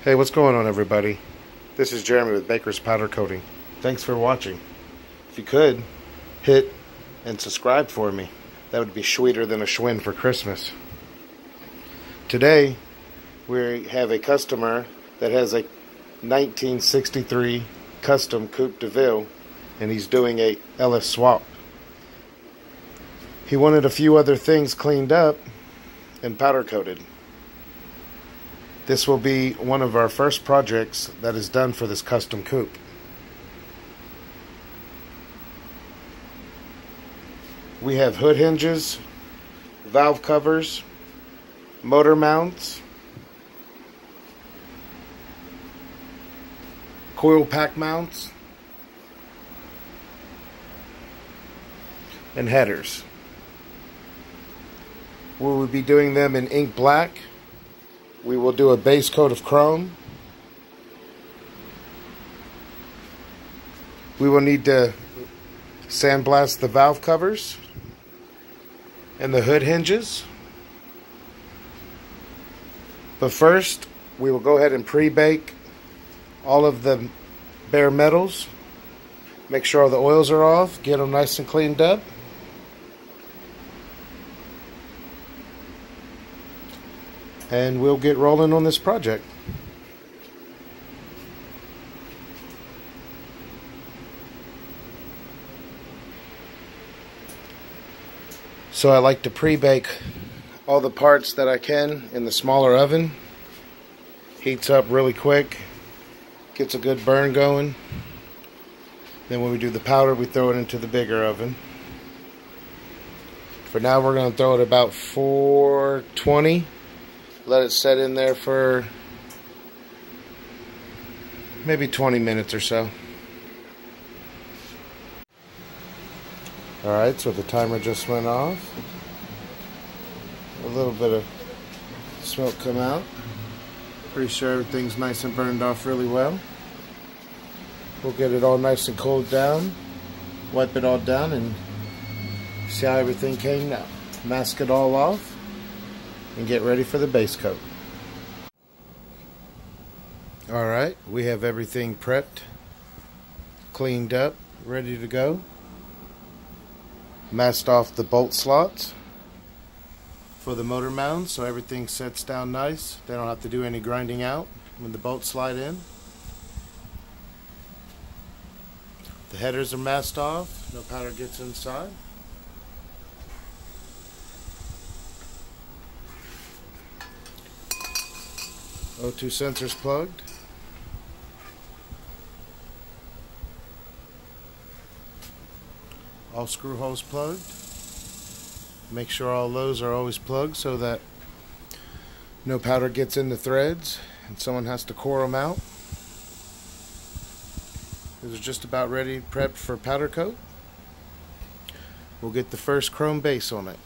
Hey, what's going on, everybody? This is Jeremy with Baker's Powder Coating. Thanks for watching. If you could, hit and subscribe for me. That would be sweeter than a Schwinn for Christmas. Today, we have a customer that has a 1963 custom Coupe de Ville, and he's doing a LS swap. He wanted a few other things cleaned up and powder coated. This will be one of our first projects that is done for this custom coupe. We have hood hinges, valve covers, motor mounts, coil pack mounts, and headers. We will be doing them in ink black. We will do a base coat of chrome. We will need to sandblast the valve covers and the hood hinges. But first, we will go ahead and pre-bake all of the bare metals. Make sure all the oils are off, get them nice and cleaned up. And we'll get rolling on this project. So I like to pre-bake all the parts that I can in the smaller oven. Heats up really quick, gets a good burn going. Then when we do the powder, we throw it into the bigger oven. For now, we're going to throw it about 420. Let it set in there for maybe 20 minutes or so. Alright, so the timer just went off. A little bit of smoke come out. Pretty sure everything's nice and burned off really well. We'll get it all nice and cooled down. Wipe it all down and see how everything came out. Mask it all off and get ready for the base coat. Alright, we have everything prepped, cleaned up, ready to go. Masked off the bolt slots for the motor mounds so everything sets down nice. They don't have to do any grinding out when the bolts slide in. The headers are masked off, no powder gets inside. O2 sensors plugged. All screw holes plugged. Make sure all those are always plugged so that no powder gets in the threads and someone has to core them out. This is just about ready, prepped for powder coat. We'll get the first chrome base on it.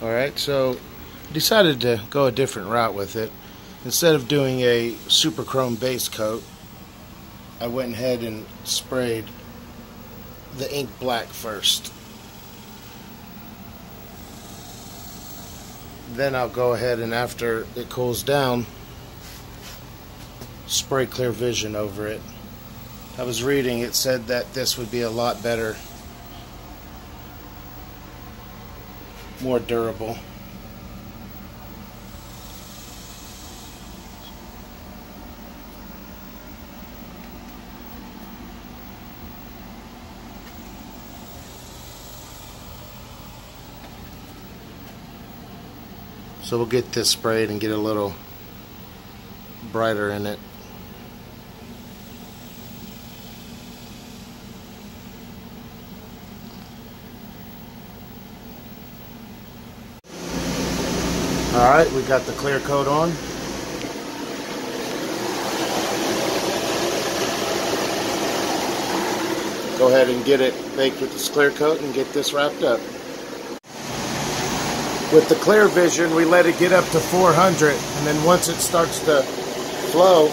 Alright, so decided to go a different route with it. Instead of doing a super chrome base coat, I went ahead and sprayed the ink black first. Then I'll go ahead and, after it cools down, spray Clear Vision over it. I was reading, it said that this would be a lot better, more durable. So we'll get this sprayed and get a little brighter in it. Alright, we got the clear coat on. Go ahead and get it baked with this clear coat and get this wrapped up. With the Clear Vision, we let it get up to 400, and then once it starts to flow,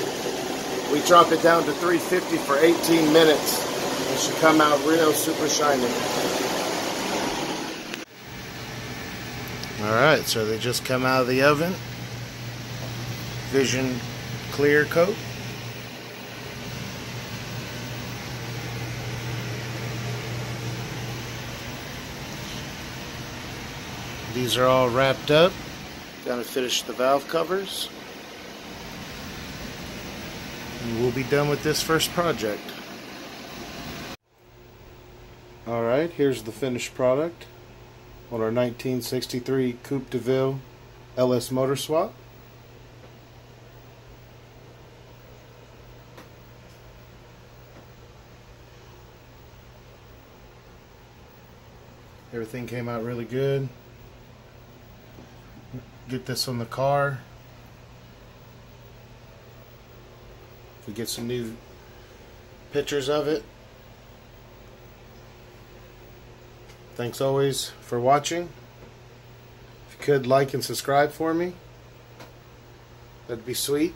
we drop it down to 350 for 18 minutes. It should come out real super shiny. Alright, so they just come out of the oven. Vision clear coat. These are all wrapped up. Gonna finish the valve covers. And we'll be done with this first project. Alright, here's the finished product on our 1963 Coupe de Ville LS Motor Swap. Everything came out really good. Get this on the car. We get some new pictures of it. Thanks always for watching. If you could like and subscribe for me, that'd be sweet.